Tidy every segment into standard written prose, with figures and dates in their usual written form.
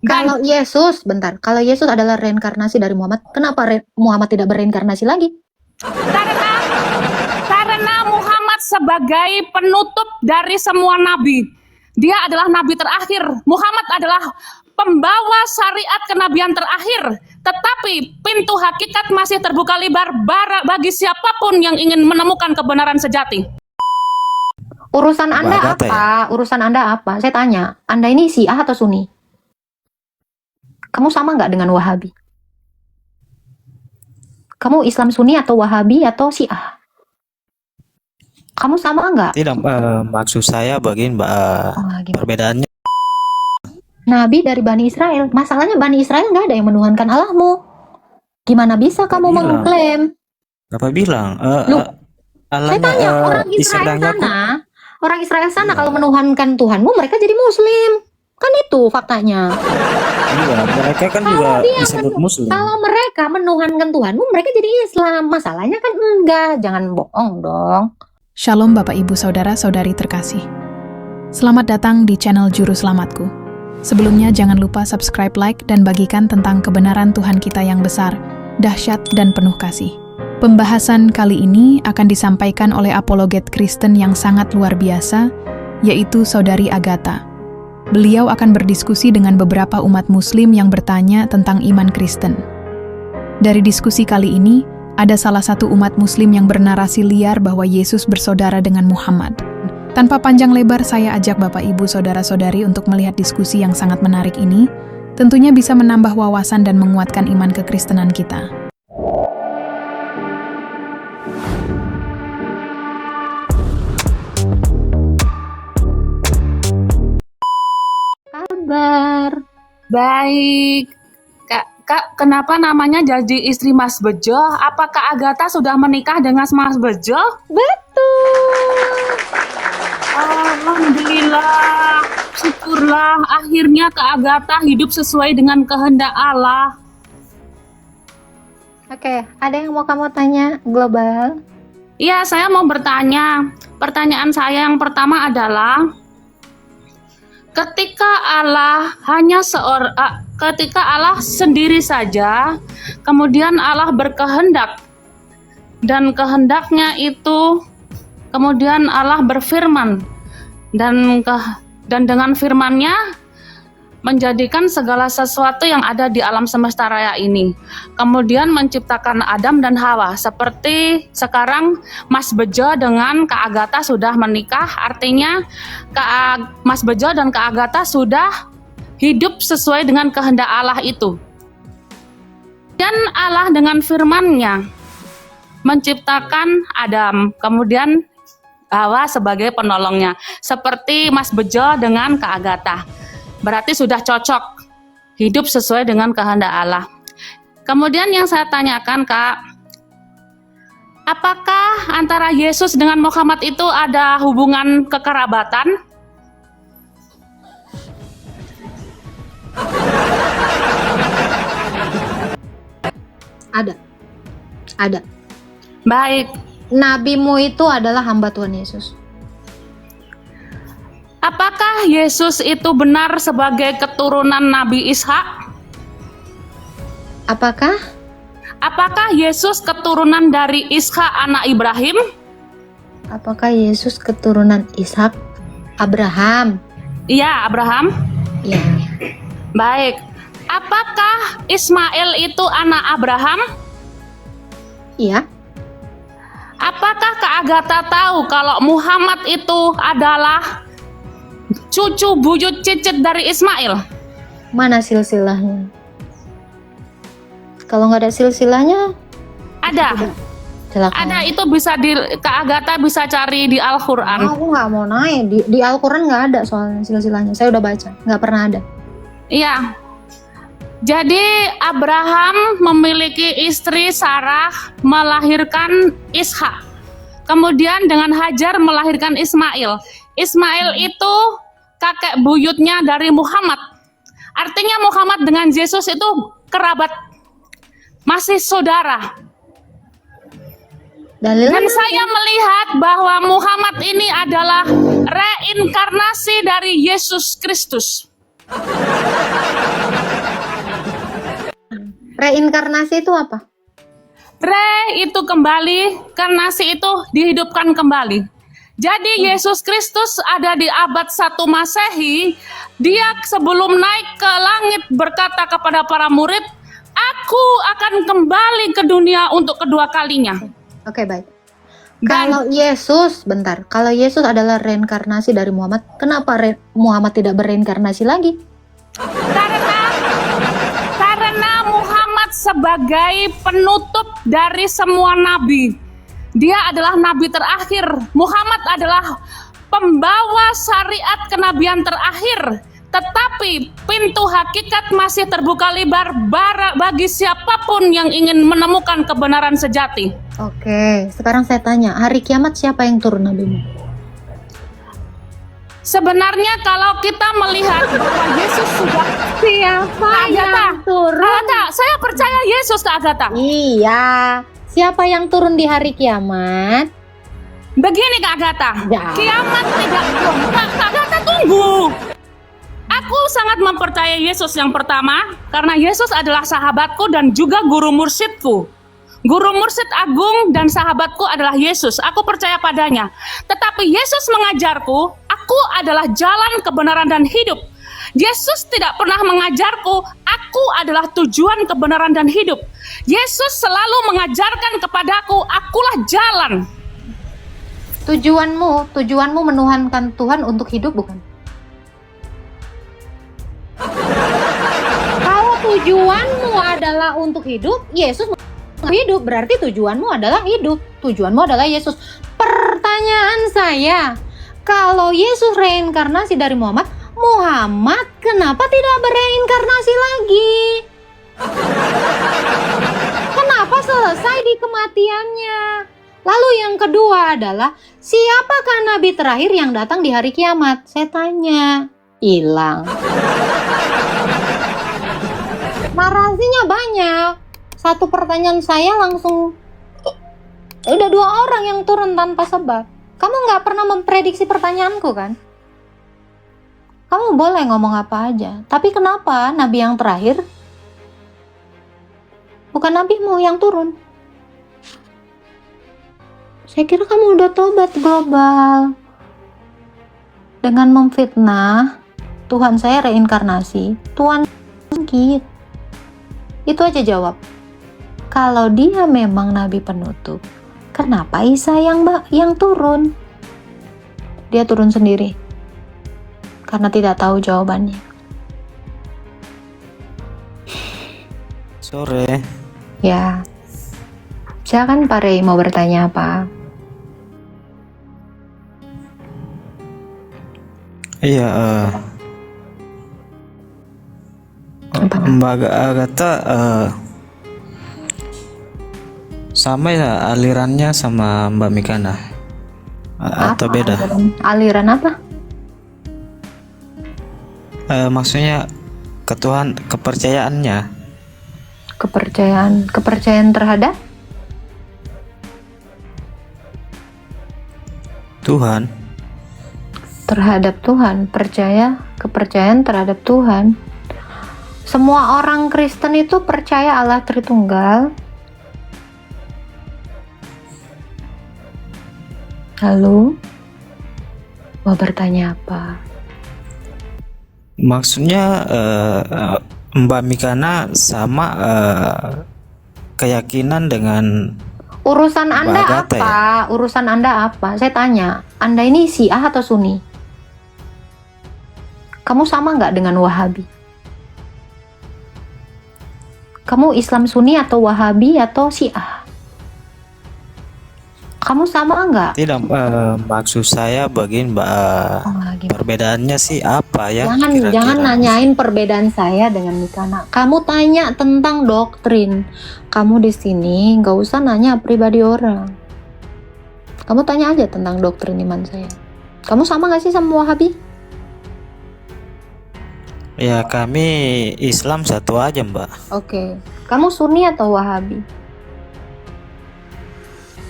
Kalau Yesus, bentar, kalau Yesus adalah reinkarnasi dari Muhammad, kenapa Muhammad tidak bereinkarnasi lagi? Karena Muhammad sebagai penutup dari semua nabi. Dia adalah nabi terakhir. Muhammad adalah pembawa syariat kenabian terakhir. Tetapi pintu hakikat masih terbuka lebar bagi siapapun yang ingin menemukan kebenaran sejati. Urusan Anda apa? Urusan Anda apa? Saya tanya, Anda ini Syiah atau Sunni? Kamu sama nggak dengan Wahabi? Kamu Islam Sunni atau Wahabi atau Syiah? Kamu sama nggak? Tidak, maksud saya perbedaannya. Nabi dari Bani Israel. Masalahnya Bani Israel nggak ada yang menuhankan Allahmu. Gimana bisa kamu mengklaim? Apa bilang? Saya tanya, orang Israel sana kalau menuhankan Tuhanmu, mereka jadi Muslim. Kan itu faktanya. Iya, mereka kan juga disebut Muslim. Kalau mereka menuhankan Tuhanmu, mereka jadi Islam. Masalahnya kan enggak. Jangan bohong dong. Shalom Bapak Ibu Saudara-saudari terkasih. Selamat datang di channel Juru Selamatku. Sebelumnya jangan lupa subscribe, like, dan bagikan tentang kebenaran Tuhan kita yang besar, dahsyat, dan penuh kasih. Pembahasan kali ini akan disampaikan oleh apologet Kristen yang sangat luar biasa, yaitu Saudari Agatha. Beliau akan berdiskusi dengan beberapa umat Muslim yang bertanya tentang iman Kristen. Dari diskusi kali ini, ada salah satu umat Muslim yang bernarasi liar bahwa Yesus bersaudara dengan Muhammad. Tanpa panjang lebar, saya ajak Bapak Ibu Saudara-saudari untuk melihat diskusi yang sangat menarik ini, tentunya bisa menambah wawasan dan menguatkan iman kekristenan kita. Kabar. Baik. Kak, kenapa namanya jadi istri Mas Bejo? Apakah Agatha sudah menikah dengan Mas Bejo? Betul. Alhamdulillah. Syukurlah akhirnya Kak Agatha hidup sesuai dengan kehendak Allah. Oke, ada yang mau kamu tanya, Global? Iya, saya mau bertanya. Pertanyaan saya yang pertama adalah, ketika Allah sendiri saja, kemudian Allah berkehendak, dan kehendaknya itu kemudian Allah berfirman, dan dengan firman-Nya menjadikan segala sesuatu yang ada di alam semesta raya ini, kemudian menciptakan Adam dan Hawa. Seperti sekarang Mas Bejo dengan Kak Agatha sudah menikah, artinya Mas Bejo dan Kak Agatha sudah hidup sesuai dengan kehendak Allah itu. Dan Allah dengan firman-Nya menciptakan Adam, kemudian Hawa sebagai penolongnya, seperti Mas Bejo dengan Kak Agatha. Berarti sudah cocok hidup sesuai dengan kehendak Allah. Kemudian yang saya tanyakan, Kak, apakah antara Yesus dengan Muhammad itu ada hubungan kekerabatan? Ada. Baik. Nabimu itu adalah hamba Tuhan Yesus. Apakah Yesus itu benar sebagai keturunan Nabi Ishak? Apakah Yesus keturunan dari Ishak anak Ibrahim? Apakah Yesus keturunan Ishak Abraham? Iya, Abraham. Iya. Baik. Apakah Ismail itu anak Abraham? Iya. Apakah Kak Agatha tahu kalau Muhammad itu adalah cucu buyut cicit dari Ismail? Mana silsilahnya? Kalau nggak ada silsilahnya, ada. Ada, itu bisa Kak Agatha bisa cari di Al-Quran. Aku nggak mau naik di Al-Quran, nggak ada soalnya silsilahnya. Saya udah baca, nggak pernah ada. Iya. Jadi Abraham memiliki istri Sarah, melahirkan Ishak. Kemudian dengan Hajar melahirkan Ismail. Ismail itu kakek buyutnya dari Muhammad. Artinya Muhammad dengan Yesus itu kerabat, masih saudara. Dan saya melihat bahwa Muhammad ini adalah reinkarnasi dari Yesus Kristus. Reinkarnasi itu apa? Itu kembali, karnasi itu dihidupkan kembali. Jadi Yesus Kristus ada di abad 1 Masehi, dia sebelum naik ke langit berkata kepada para murid, "Aku akan kembali ke dunia untuk kedua kalinya." Oke, baik. Dan Kalau Yesus, bentar, kalau Yesus adalah reinkarnasi dari Muhammad, kenapa Muhammad tidak bereinkarnasi lagi? karena Muhammad sebagai penutup dari semua nabi. Dia adalah nabi terakhir. Muhammad adalah pembawa syariat kenabian terakhir. Tetapi pintu hakikat masih terbuka lebar bagi siapapun yang ingin menemukan kebenaran sejati. Oke, sekarang saya tanya, hari kiamat siapa yang turun nabimu? Sebenarnya kalau kita melihat bahwa Yesus sudah Siapa yang turun? Agatha, saya percaya Yesus, Kak Agatha. Iya, siapa yang turun di hari kiamat? Begini, Kak Agatha, Ya. kiamat tidak Kak Agatha, tunggu. Aku sangat mempercayai Yesus yang pertama, karena Yesus adalah sahabatku dan juga guru mursyidku. Guru mursyid agung dan sahabatku adalah Yesus. Aku percaya padanya. Tetapi Yesus mengajarku, aku adalah jalan kebenaran dan hidup. Yesus tidak pernah mengajarku, aku adalah tujuan kebenaran dan hidup. Yesus selalu mengajarkan kepadaku, akulah jalan. Tujuanmu menuhankan Tuhan untuk hidup, bukan? Kalau tujuanmu adalah untuk hidup, Yesus hidup, berarti tujuanmu adalah hidup. Tujuanmu adalah Yesus. Pertanyaan saya, kalau Yesus reinkarnasi dari Muhammad kenapa tidak bereinkarnasi lagi? Kenapa selesai di kematiannya? Lalu yang kedua adalah, siapakah nabi terakhir yang datang di hari kiamat? Saya tanya, hilang. Narasinya banyak. Satu pertanyaan saya langsung udah 2 orang yang turun tanpa sebab. Kamu nggak pernah memprediksi pertanyaanku kan? Kamu boleh ngomong apa aja, tapi kenapa nabi yang terakhir bukan nabimu yang turun? Saya kira kamu udah tobat global dengan memfitnah Tuhan saya reinkarnasi, Tuhan bangkit. Itu aja jawab. Kalau dia memang nabi penutup, kenapa Isa yang turun? Dia turun sendiri karena tidak tahu jawabannya. Sore. Ya, silakan Pak Rey, mau bertanya apa? Iya, Mbak Agatha sama ya alirannya sama Mbak Mikana atau Apa beda? aliran apa? Maksudnya kepercayaannya. Kepercayaan terhadap Tuhan. terhadap Tuhan, kepercayaan terhadap Tuhan. Semua orang Kristen itu percaya Allah Tritunggal. Lalu mau bertanya apa? Maksudnya Mbak Mikana sama keyakinan dengan Urusan Anda Agatha, apa? Urusan Anda apa? Saya tanya, Anda ini Syiah atau Sunni? Kamu sama nggak dengan Wahabi? Kamu Islam Sunni atau Wahabi atau Syiah? Kamu sama nggak? tidak, maksud saya begini Mbak, perbedaannya sih apa ya? Kira-kira? Jangan nanyain perbedaan saya dengan Mikana. Kamu tanya tentang doktrin. Kamu di sini nggak usah nanya pribadi orang. Kamu tanya aja tentang doktrin iman saya. Kamu sama nggak sih sama Wahabi? Ya kami Islam satu aja Mbak. Oke. Kamu Sunni atau Wahabi?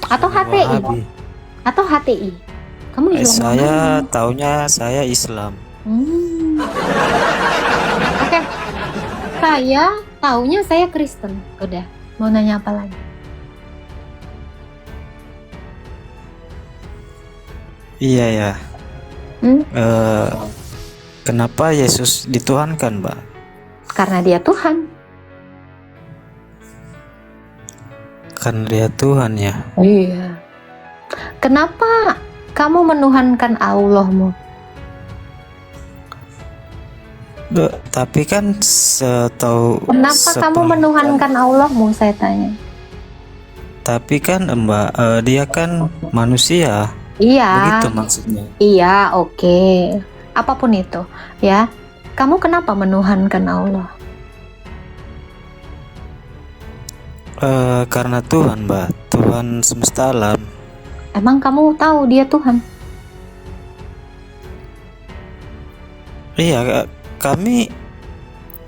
Atau HTI? Wahabi. Atau HTI? Kamu Islam Saya mana? taunya saya Islam. Oke. Saya Taunya saya Kristen. Udah, mau nanya apa lagi? Iya ya. Hmm? Kenapa Yesus dituhankan, Mbak? Karena dia Tuhan. Karena dia Tuhan ya. Iya. Kenapa kamu menuhankan Allahmu? Tapi kan setahu Kenapa kamu menuhankan Allahmu, saya tanya. Tapi kan Mbak, dia kan manusia. Iya. Begitu maksudnya. Iya, oke. Apapun itu, ya. Kamu kenapa menuhankan Allah? Karena Tuhan, Mbak. Tuhan semesta alam. Emang kamu tahu dia Tuhan? Iya, kami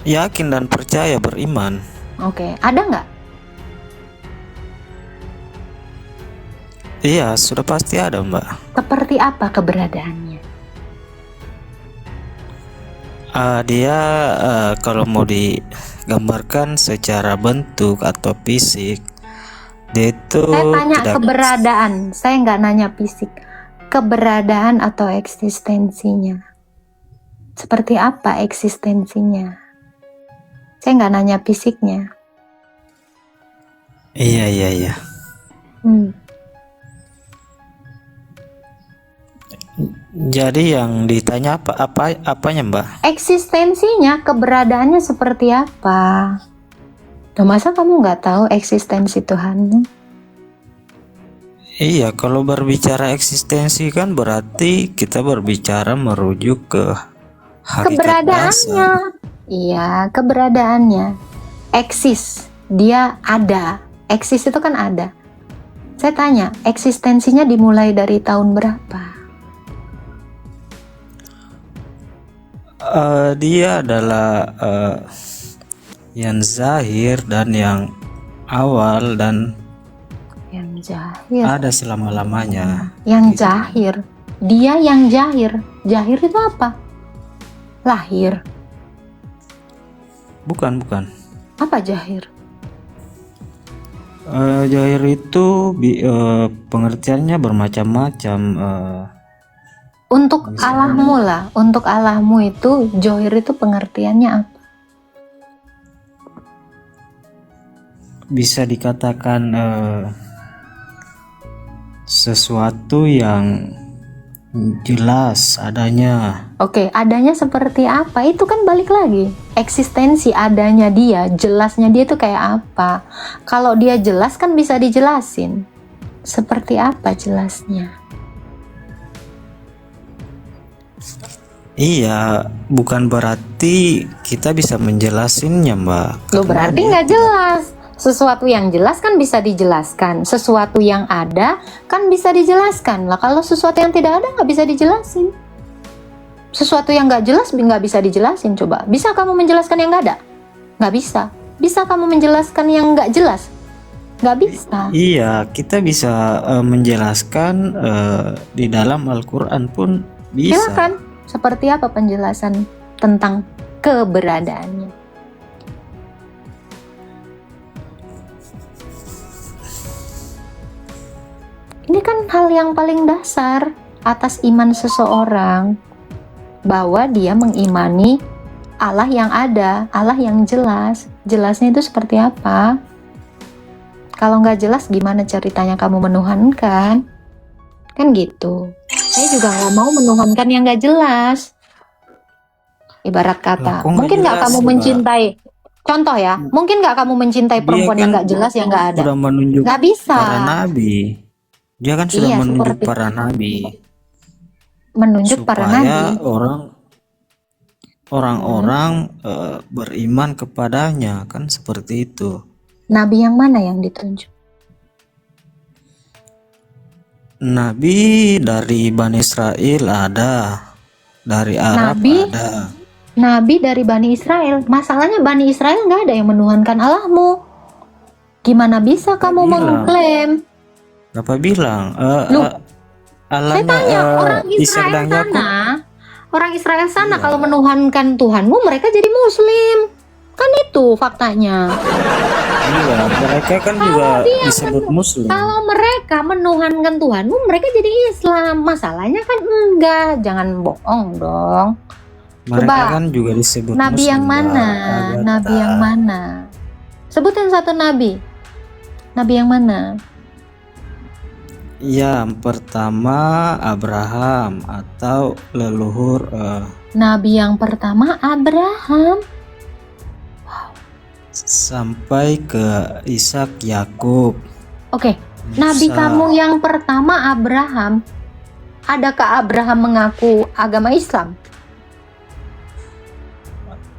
yakin dan percaya, beriman. Oke, ada nggak? Iya, sudah pasti ada, Mbak. Seperti apa keberadaannya? Dia kalau mau digambarkan secara bentuk atau fisik, dia itu Saya tanya tidak keberadaan, saya nggak nanya fisik. Keberadaan atau eksistensinya. Seperti apa eksistensinya? Saya nggak nanya fisiknya. Iya. Hmm. Jadi yang ditanya apanya, Mbak? Eksistensinya, keberadaannya seperti apa? Nah, masa kamu nggak tahu eksistensi Tuhan? Iya, kalau berbicara eksistensi kan berarti kita berbicara merujuk ke hakikat Keberadaannya. dasar. Iya, keberadaannya. Eksis, dia ada. Eksis itu kan ada. Saya tanya, eksistensinya dimulai dari tahun berapa? Dia adalah yang zahir dan yang awal dan Yang jahir. ada selama-lamanya. Yang jahir. Dia yang jahir. Jahir itu apa? Lahir. Bukan. Apa jahir? Zahir itu pengertiannya bermacam-macam. Untuk Allahmu lah. Untuk Allahmu itu, johir itu pengertiannya apa? Bisa dikatakan sesuatu yang jelas adanya. Oke, adanya seperti apa? Itu kan balik lagi. Eksistensi adanya dia, jelasnya dia itu kayak apa? Kalau dia jelas kan bisa dijelasin. Seperti apa jelasnya? Iya, bukan berarti kita bisa menjelasinnya, Mbak. Loh, berarti nggak jelas. Sesuatu yang jelas kan bisa dijelaskan. Sesuatu yang ada kan bisa dijelaskan. Lah kalau sesuatu yang tidak ada nggak bisa dijelasin. Sesuatu yang nggak jelas nggak bisa dijelasin. Coba, bisa kamu menjelaskan yang nggak ada? Nggak bisa. Bisa kamu menjelaskan yang nggak jelas? Nggak bisa. Iya, kita bisa menjelaskan di dalam Al-Quran pun bisa. Silakan. Seperti apa penjelasan tentang keberadaannya? Ini kan hal yang paling dasar atas iman seseorang, bahwa dia mengimani Allah yang ada, Allah yang jelas. Jelasnya itu seperti apa? Kalau nggak jelas gimana ceritanya kamu menuhankan? Kan gitu. Saya juga nggak mau menuhankan yang nggak jelas. Ibarat kata, Kok nggak mungkin nggak jelas, kamu Mbak? mencintai, contoh ya, mungkin nggak kamu mencintai Dia perempuan yang kan nggak jelas yang nggak ada? sudah menunjuk Nggak bisa. para nabi. Dia kan sudah Iya, menunjuk seperti para nabi menunjuk para nabi. supaya orang-orang beriman kepadanya, kan seperti itu. Nabi yang mana yang ditunjuk? Nabi dari Bani Israel ada, dari Arab Nabi? ada. Nabi dari Bani Israel. Masalahnya Bani Israel nggak ada yang menuhankan Allahmu. Gimana bisa kamu bilang. mengklaim? Berapa bilang? Loh, saya Allahnya tanya, orang Isa Israel dan Yakub. sana, orang Israel sana Iya. kalau menuhankan Tuhanmu, mereka jadi Muslim. Kan itu begitu faktanya. Iya, mereka kan juga disebut muslim. Kalau mereka menuhankan Tuhanmu, mereka jadi Islam. Masalahnya kan enggak. Jangan bohong dong. Mereka Coba, kan juga disebut Nabi muslim. yang mana? Mbak. Nabi yang mana? Sebutin satu nabi. Nabi yang mana? Yang pertama Abraham atau leluhur Nabi yang pertama Abraham. sampai ke Ishak, Yakub. Oke, nabi Musa. kamu yang pertama Abraham. Adakah Abraham mengaku agama Islam?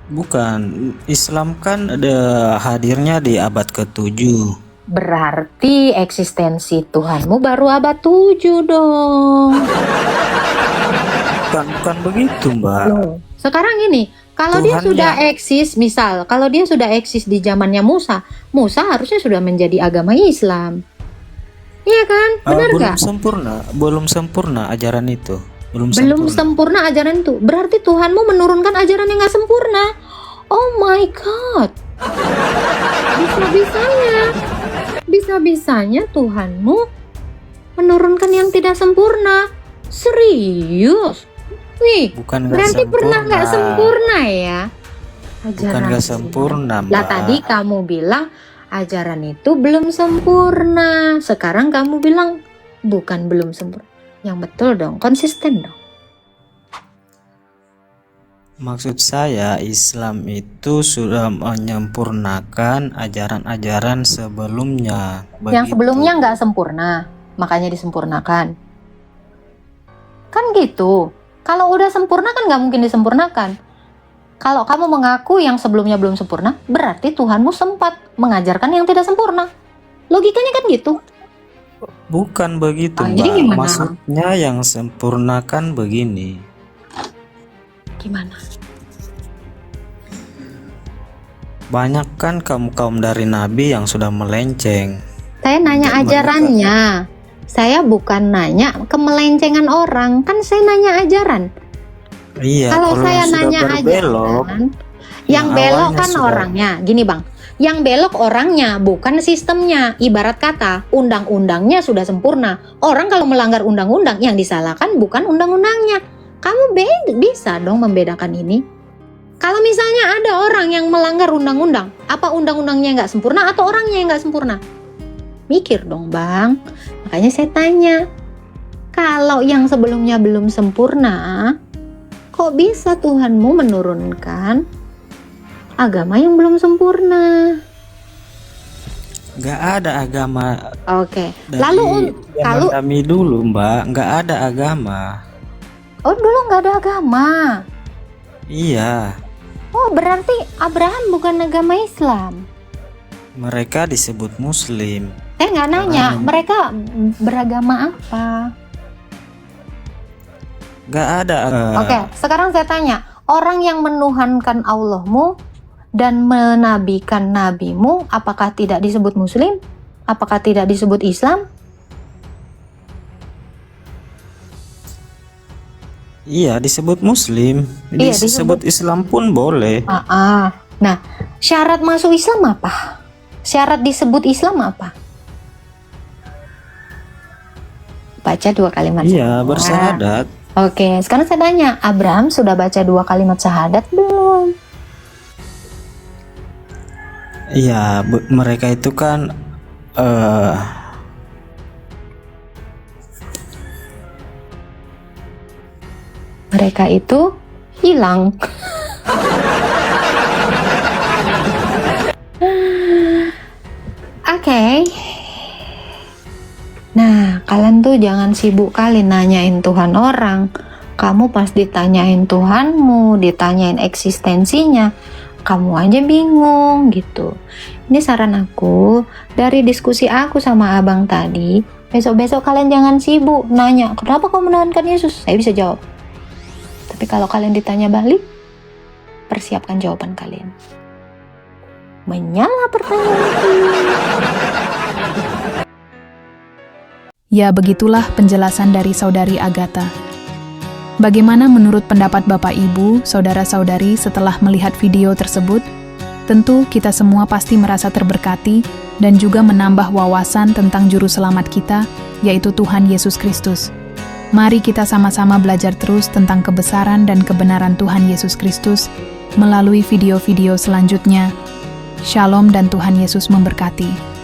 Bukan, Islam kan ada hadirnya di abad ke-7. Berarti eksistensi Tuhanmu baru abad 7 dong. Bukan begitu, Mbak. Loh, sekarang ini, kalau dia Tuhan sudah yang- eksis, misal, kalau dia sudah eksis di zamannya Musa, Musa harusnya sudah menjadi agama Islam. Iya kan? Benar belum nggak? belum sempurna ajaran itu. Belum Belum sempurna. sempurna ajaran itu. Berarti Tuhanmu menurunkan ajaran yang nggak sempurna. Oh my God. Bisa-bisanya Tuhanmu menurunkan yang tidak sempurna. Serius? Wih, Bukan nggak berarti pernah nggak sempurna ya? Bukan nggak sempurna, Mbak. Lah tadi kamu bilang ajaran itu belum sempurna. Sekarang kamu bilang bukan belum sempurna. Yang betul dong, konsisten dong. Maksud saya Islam itu sudah menyempurnakan ajaran-ajaran sebelumnya. Yang Begitu. sebelumnya nggak sempurna, makanya disempurnakan. Kan gitu. Kalau udah sempurna kan nggak mungkin disempurnakan. Kalau kamu mengaku yang sebelumnya belum sempurna, berarti Tuhanmu sempat mengajarkan yang tidak sempurna. Logikanya kan gitu. Bukan begitu, Ah, Mbak. jadi gimana? Maksudnya yang sempurnakan begini. Gimana? Banyak kan kaum-kaum dari Nabi yang sudah melenceng. Saya nanya Mereka- ajarannya. Saya bukan nanya kemelencengan orang, kan saya nanya ajaran. Iya, Kalau saya yang sudah nanya berbelok, ajaran, yang belok awalnya kan sudah- orangnya. Gini bang, yang belok orangnya, bukan sistemnya. Ibarat kata, undang-undangnya sudah sempurna. Orang kalau melanggar undang-undang, yang disalahkan bukan undang-undangnya. Kamu bisa dong membedakan ini. Kalau misalnya ada orang yang melanggar undang-undang, apa undang-undangnya nggak sempurna atau orangnya yang nggak sempurna? Mikir dong bang. Makanya saya tanya, kalau yang sebelumnya belum sempurna, kok bisa Tuhanmu menurunkan agama yang belum sempurna? nggak ada agama Oke. dari Lalu zaman kalau kami dulu, Mbak. Nggak ada agama. dulu nggak ada agama. Iya, Oh berarti Abraham bukan agama Islam. mereka disebut Muslim. Saya nggak nanya mereka beragama apa. Nggak ada. Oke, sekarang saya tanya, orang yang menuhankan Allahmu dan menabikan nabimu, apakah tidak disebut Muslim? Apakah tidak disebut Islam? Iya, disebut Muslim. Iya, Disebut Islam pun boleh. Nah, syarat masuk Islam apa? Syarat disebut Islam apa? Baca 2 kalimat Iya, syahadat. bersyahadat. Oke, sekarang saya tanya, Abraham sudah baca 2 kalimat syahadat belum? Iya, mereka itu kan Mereka itu hilang. Oke. Nah, kalian tuh jangan sibuk kali nanyain Tuhan orang. Kamu pas ditanyain Tuhanmu, ditanyain eksistensinya, kamu aja bingung gitu. Ini saran aku, dari diskusi aku sama abang tadi, besok-besok kalian jangan sibuk nanya, kenapa kamu menahankan Yesus? Saya bisa jawab. Tapi kalau kalian ditanya balik, persiapkan jawaban kalian. Menyala pertanyaanku. Ya, begitulah penjelasan dari Saudari Agatha. Bagaimana menurut pendapat Bapak Ibu, saudara-saudari setelah melihat video tersebut? Tentu kita semua pasti merasa terberkati dan juga menambah wawasan tentang juru selamat kita, yaitu Tuhan Yesus Kristus. Mari kita sama-sama belajar terus tentang kebesaran dan kebenaran Tuhan Yesus Kristus melalui video-video selanjutnya. Shalom dan Tuhan Yesus memberkati.